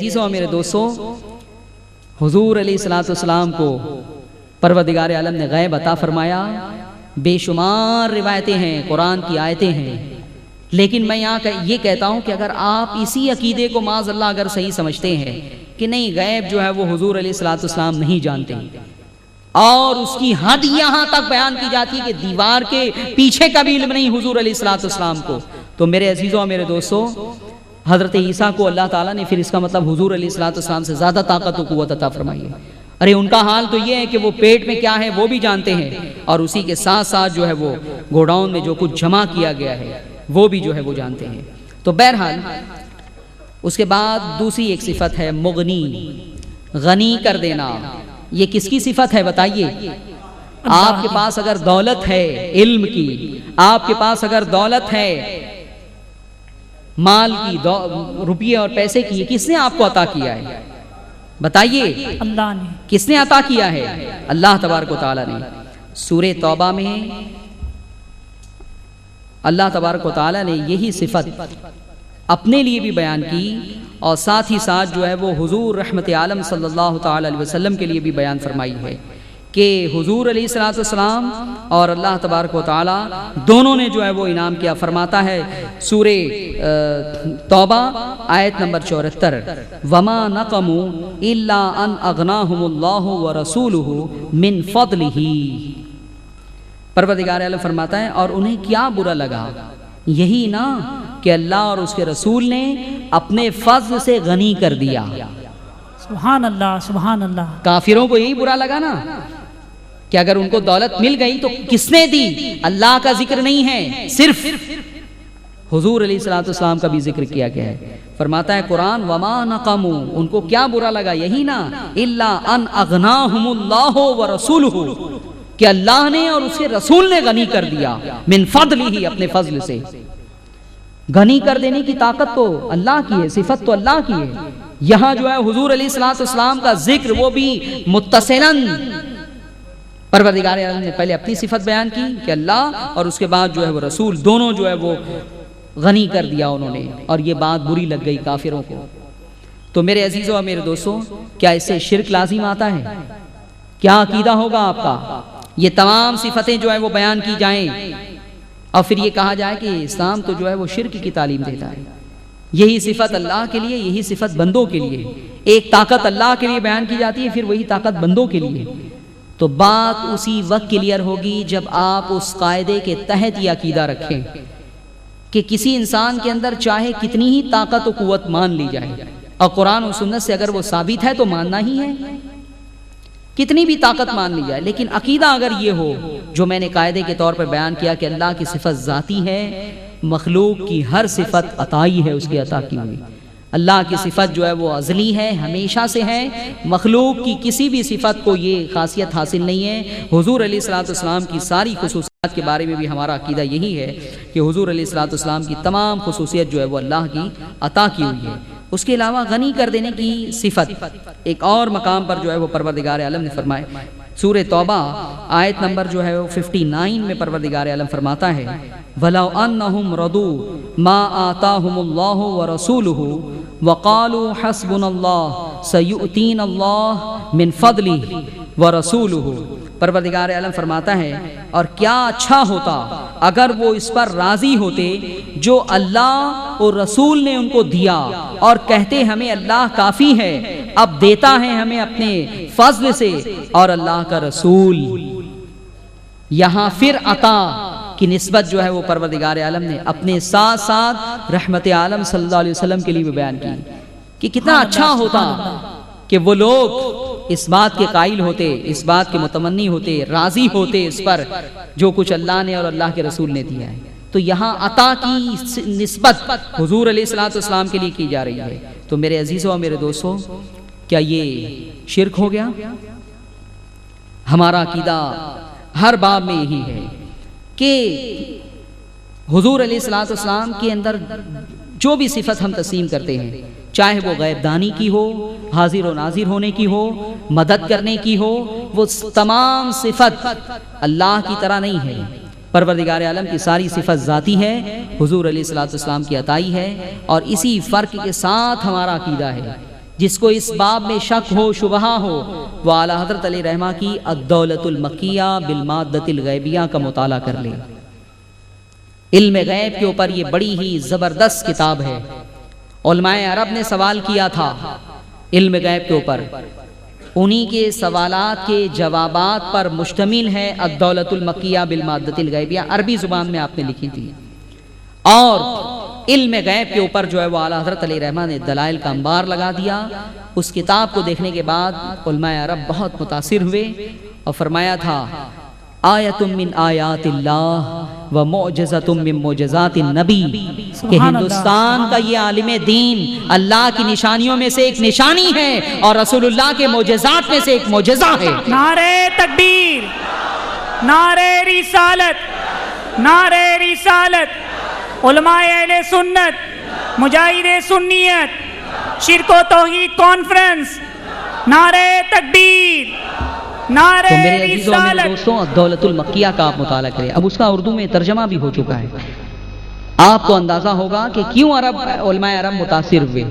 عزیزوں میرے دوستوں، حضور علیہ الصلوۃ والسلام کو پروردگار عالم نے غیب عطا فرمایا. بے شمار روایتیں ہیں، قرآن کی آیتیں ہیں، لیکن میں یہاں یہ کہتا ہوں کہ اگر آپ اسی عقیدے کو معاذ اللہ اگر صحیح سمجھتے ہیں کہ نہیں غیب جو ہے وہ حضور علیہ الصلوۃ والسلام نہیں جانتے، اور اس کی حد یہاں تک بیان کی جاتی ہے کہ دیوار کے پیچھے کا بھی علم نہیں حضور علیہ الصلوۃ والسلام کو، تو میرے عزیزوں میرے دوستوں، حضرت عیسیٰ کو اللہ تعالیٰ نے پھر اس کا مطلب حضور علیہ الصلوۃ والسلام سے زیادہ طاقت و قوت عطا فرمائی ہے. ارے ان کا حال تو یہ ہے کہ وہ پیٹ میں کیا ہے وہ بھی جانتے ہیں، اور اسی کے ساتھ ساتھ جو ہے وہ گوڈاؤن میں جو کچھ جمع کیا گیا ہے وہ بھی جو ہے وہ جانتے ہیں. تو بہرحال اس کے بعد دوسری ایک صفت ہے مغنی، غنی کر دینا. یہ کس کی صفت ہے بتائیے؟ آپ کے پاس اگر دولت ہے علم کی، آپ کے پاس اگر دولت ہے مال کی، روپیے اور پیسے کی، کس نے آپ کو عطا کیا ہے بتائیے؟ اللہ نے. کس نے عطا کیا ہے؟ اللہ تبارک و تعالیٰ نے. سورہ توبہ میں اللہ تبارک و تعالیٰ نے یہی صفت اپنے لیے بھی بیان کی، اور ساتھ ہی ساتھ جو ہے وہ حضور رحمت عالم صلی اللہ تعالی علیہ وسلم کے لیے بھی بیان فرمائی ہے کہ حضور علیہ الصلوۃ والسلام اور اللہ تبارک و تعالیٰ دونوں نے جو ہے وہ انعام کیا. فرماتا ہے سورہ توبہ آیت نمبر 74، وما نقموا الا ان اغناهم اللہ ورسولہ من فضلہ. پروردگار عالم فرماتا ہے اور انہیں کیا برا لگا، یہی نا کہ اللہ اور اس کے رسول نے اپنے فضل سے غنی کر دیا. سبحان اللہ سبحان اللہ. کافروں کو یہی برا لگا نا کہ اگر ان کو دولت مل گئی تو کس نے دی؟ اللہ کا ذکر نہیں ہے، صرف حضور علیہ الصلوۃ والسلام کا بھی ذکر کیا گیا ہے. فرماتا ہے قرآن وما نقموا، ان کو کیا برا لگا، یہی نا الا ان اغناهم اللہ ورسولہ، کہ اللہ نے اور اس کے رسول نے غنی کر دیا، من فضلہ، اپنے فضل سے. غنی کر دینے کی طاقت تو اللہ کی ہے، صفت تو اللہ کی ہے. یہاں جو ہے حضور علیہ الصلوۃ والسلام کا ذکر وہ بھی متصلاً پروردگار عالم نے پہلے اپنی صفت بیان کی کہ اللہ، اور اس کے بعد جو ہے وہ رسول، دونوں جو ہے وہ غنی کر دیا انہوں نے، اور یہ بات بری لگ گئی کافروں کو. تو میرے عزیزوں اور میرے دوستوں، کیا اس سے شرک لازم آتا ہے؟ کیا عقیدہ ہوگا آپ کا؟ یہ تمام صفتیں جو ہے وہ بیان کی جائیں اور پھر یہ کہا جائے کہ اسلام تو جو ہے وہ شرک کی تعلیم دیتا ہے. یہی صفت اللہ کے لیے، یہی صفت بندوں کے لیے. ایک طاقت اللہ کے لیے بیان کی جاتی ہے، پھر وہی طاقت بندوں کے لیے. تو بات اسی وقت کلیئر ہوگی جب آپ اس قاعدے کے تحت یہ عقیدہ رکھیں کہ کسی انسان کے اندر چاہے کتنی ہی طاقت و قوت مان لی جائے، اور قرآن و سنت سے اگر وہ ثابت ہے تو ماننا ہی ہے، کتنی بھی طاقت مان لی جائے. لیکن عقیدہ اگر یہ ہو جو میں نے قاعدے کے طور پر بیان کیا کہ اللہ کی صفت ذاتی ہے، مخلوق کی ہر صفت عطائی ہے، اس کی عطا کی ہوئی. اللہ کی صفت جو ہے وہ ازلی ہے، ہمیشہ سے ہے. مخلوق کی کسی بھی صفت کو یہ خاصیت حاصل نہیں ہے. حضور علیہ الصلوۃ والسلام کی ساری خصوصیات کے بارے میں بھی ہمارا عقیدہ یہی ہے کہ حضور علیہ الصلوۃ والسلام کی تمام خصوصیت جو ہے وہ اللہ کی عطا کی ہوئی ہے. اس کے علاوہ غنی کر دینے کی صفت ایک اور مقام پر جو ہے وہ پروردگار عالم نے فرمائے. سورہ توبہ آیت نمبر جو ہے وہ 59 میں پروردگار عالم فرماتا ہے وَلَوْ أَنَّهُمْ رَضُوا مَا آتَاهُمُ اللَّهُ وَرَسُولُهُ وَقَالُوا حَسْبُنَا اللَّهُ سَيُؤْتِينَ اللَّهُ مِنْ فَضْلِهِ وَرَسُولُهُ. پروردگار عالم فرماتا ہے اور کیا اچھا ہوتا اگر وہ اس پر راضی ہوتے جو اللہ اور رسول نے ان کو دیا، اور کہتے ہمیں اللہ کافی ہے، اب دیتا ہے ہمیں اپنے فضل سے اور اللہ کا رسول. یہاں پھر عطا کی نسبت جو ہے وہ پروردگار عالم نے اپنے ساتھ ساتھ رحمت عالم صلی اللہ علیہ وسلم کے لیے بھی بیان کی کہ کتنا اچھا ہوتا کہ وہ لوگ اس بات کے قائل ہوتے، اس بات کے متمنی ہوتے، راضی ہوتے اس پر جو کچھ اللہ نے اور اللہ کے رسول نے دیا ہے. تو یہاں عطا کی نسبت حضور علیہ الصلوۃ والسلام کے لیے کی جا رہی ہے. تو میرے عزیزوں اور میرے دوستوں، کیا یہ شرک ہو گیا؟ ہمارا عقیدہ ہر باب میں یہی ہے کہ حضور علیہ الصلوۃ والسلام کے اندر جو بھی صفت ہم تسلیم کرتے ہیں، چاہے وہ غیب دانی کی ہو، حاضر و ناظر ہونے کی ہو، مدد کرنے کی ہو، وہ تمام صفت اللہ کی طرح نہیں ہے. پروردگار عالم کی ساری صفت ذاتی ہے، حضور علیہ الصلوۃ والسلام کی عطائی ہے. اور اسی فرق کے ساتھ ہمارا عقیدہ ہے جس کو اس باب میں شک ہو شبہ ہو وہ اعلیٰ حضرت علیہ رحمہ کی الدولۃ المکیہ بالمادۃ الغیبیہ کا مطالعہ کر لے۔ علم غیب کے اوپر یہ بڑی ہی زبردست کتاب ہے۔ علماء عرب نے سوال کیا تھا علم غیب کے اوپر، انہی کے سوالات کے جوابات پر مشتمل ہے الدولۃ المکیہ بالمادۃ الغیبیہ، عربی زبان میں آپ نے لکھی تھی۔ اور علم غیب کے اوپر جو ہے وہ اعلیٰ حضرت علیہ رحمہ نے دلائل کا انبار لگا دیا۔ اس کتاب کو دیکھنے کے بعد علماء عرب بہت متاثر ہوئے اور فرمایا تھا آیۃ من آیات اللہ و معجزۃ من معجزات النبی، کہ ہندوستان کا یہ عالم دین اللہ کی نشانیوں میں سے ایک نشانی ہے اور رسول اللہ کے معجزات میں سے ایک معجزہ ہے۔ نعرہ تکبیر، نعرہ رسالت، نعرہ رسالت، علماء اہل سنت، مجاہد سنیت، شرک و توحید کانفرنس، نعرہ تکبیر، نعرہ تو میرے عزیزوں اور میرے رسالت۔ دوستوں الدولۃ المکیہ کا آپ مطالعہ کریں۔ اب اس کا اردو میں ترجمہ بھی ہو چکا ہے، آپ کو اندازہ ہوگا کہ کیوں علماء عرب متاثر ہوئے۔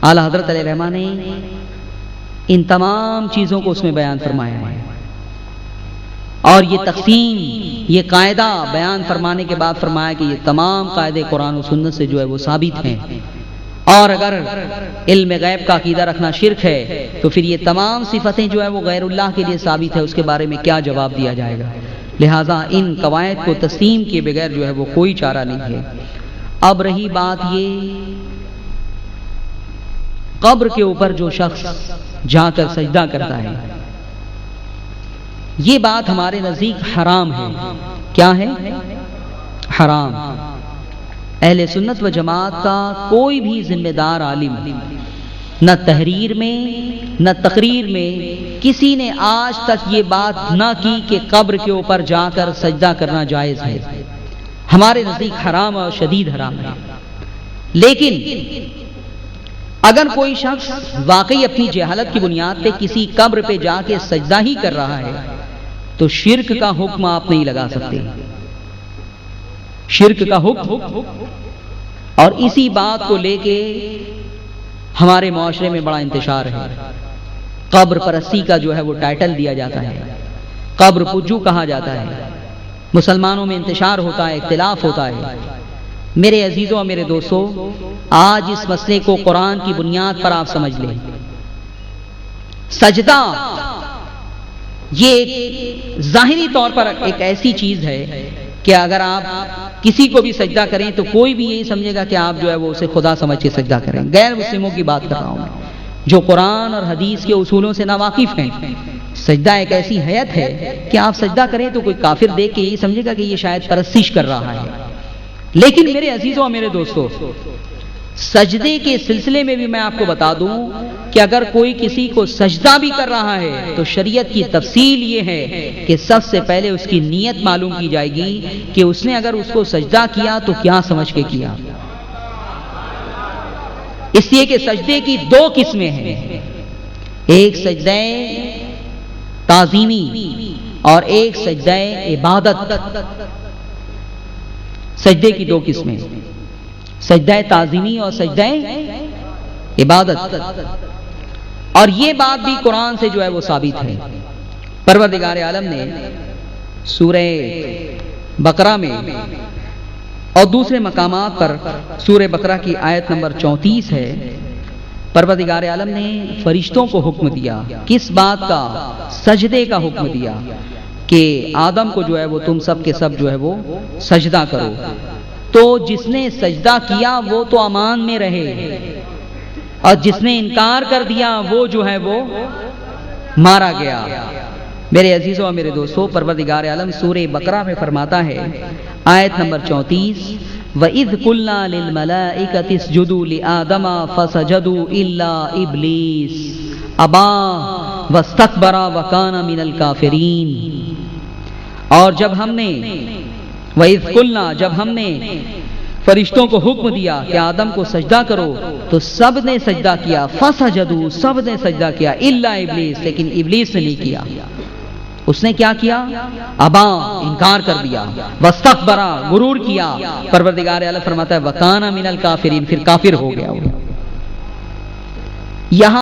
اعلیٰ حضرت علیہ رحمہ نے ان تمام چیزوں کو اس میں بیان فرمایا ہے، اور یہ تقسیم، یہ قاعدہ بیان فرمانے کے بعد فرمایا کہ یہ تمام قاعدے قرآن و سنت سے جو ہے وہ ثابت ہیں، اور اگر علم غیب کا عقیدہ رکھنا شرک ہے تو پھر یہ تمام صفتیں جو ہے وہ غیر اللہ کے لیے ثابت ہے، اس کے بارے میں کیا جواب دیا جائے گا۔ لہٰذا ان قواعد کو تسلیم کیے بغیر جو ہے وہ کوئی چارہ نہیں ہے۔ اب رہی بات یہ، قبر کے اوپر جو شخص جا کر سجدہ کرتا ہے، یہ بات ہمارے نزدیک حرام ہے۔ کیا ہے؟ حرام۔ اہل سنت و جماعت کا کوئی بھی ذمہ دار عالم نہ تحریر میں نہ تقریر میں کسی نے آج تک یہ بات نہ کی کہ قبر کے اوپر جا کر سجدہ کرنا جائز ہے۔ ہمارے نزدیک حرام اور شدید حرام ہے۔ لیکن اگر کوئی شخص واقعی اپنی جہالت کی بنیاد پہ کسی قبر پہ جا کے سجدہ ہی کر رہا ہے تو شرک کا حکم آپ نہیں لگا سکتے، شرک کا حکم۔ اور اسی بات کو لے کے ہمارے معاشرے میں بڑا انتشار ہے۔ قبر پرستی کا جو ہے وہ ٹائٹل دیا جاتا ہے، قبر پجو کہا جاتا ہے، مسلمانوں میں انتشار ہوتا ہے، اختلاف ہوتا ہے۔ میرے عزیزوں اور میرے دوستوں، آج اس مسئلے کو قرآن کی بنیاد پر آپ سمجھ لیں۔ سجدہ یہ ظاہری طور پر ایک ایسی چیز ہے کہ اگر آپ کسی کو بھی سجدہ کریں تو کوئی بھی یہی سمجھے گا کہ آپ جو ہے وہ اسے خدا سمجھ کے سجدہ کریں۔ غیر مسلموں کی بات کر رہا ہوں میں، جو قرآن اور حدیث کے اصولوں سے ناواقف ہیں۔ سجدہ ایک ایسی حیت ہے کہ آپ سجدہ کریں تو کوئی کافر دیکھ کے یہی سمجھے گا کہ یہ شاید پرستش کر رہا ہے۔ لیکن میرے عزیزوں اور میرے دوستوں، سجدے کے سلسلے میں بھی میں آپ کو بتا دوں کہ اگر کوئی کسی کو سجدہ بھی کر رہا ہے تو شریعت کی تفصیل یہ ہے کہ سب سے پہلے اس کی نیت معلوم کی جائے گی کہ اس نے اگر اس کو سجدہ کیا تو کیا سمجھ کے کیا۔ اس لیے کہ سجدے کی دو قسمیں ہیں، ایک سجدہ تعظیمی اور ایک سجدہ عبادت۔ سجدے کی دو قسمیں، سجدہ تعظیمی اور سجدہ عبادت، اور یہ بات بھی قرآن سے جو ہے وہ ثابت ہے۔ پروردگار عالم نے سورہ بقرہ میں اور دوسرے مقامات پر، سورہ بقرہ کی آیت نمبر 34 ہے، پروردگار عالم نے فرشتوں کو حکم دیا، کس بات کا؟ سجدے کا حکم دیا کہ آدم کو جو ہے وہ تم سب کے سب جو ہے وہ سجدہ کرو۔ تو جس نے سجدہ کیا وہ تو امان میں رہے، اور جس نے انکار کر دیا وہ جو ہے وہ مارا گیا۔ میرے عزیزوں اور میرے دوستوں، پروردگار عالم سورہ بقرہ میں فرماتا ہے، آیت نمبر 34، وَإِذْ قُلْنَا لِلْمَلَائِكَةِ اسْجُدُوا لِآدَمَ فَسَجَدُوا إِلَّا إِبْلِيسَ أَبَىٰ وَاسْتَكْبَرَ وَكَانَ مِنَ الْكَافِرِينَ۔ اور جب ہم نے وَإِذْ قُلْنَا، جب ہم نے فرشتوں کو حکم دیا کہ آدم کو سجدہ کرو تو سب نے سجدہ کیا، فَسَجَدُوا، سب نے سجدہ کیا، إِلَّا إِبْلِيسَ، لیکن ابلیس نے نہیں کیا۔ اس نے کیا کیا؟ ابا، انکار کر دیا، واستکبر، غرور کیا۔ پروردگار اعلیٰ فرماتا ہے وَكَانَ مِنَ الْكَافِرِينَ، پھر کافر ہو گیا۔ یہاں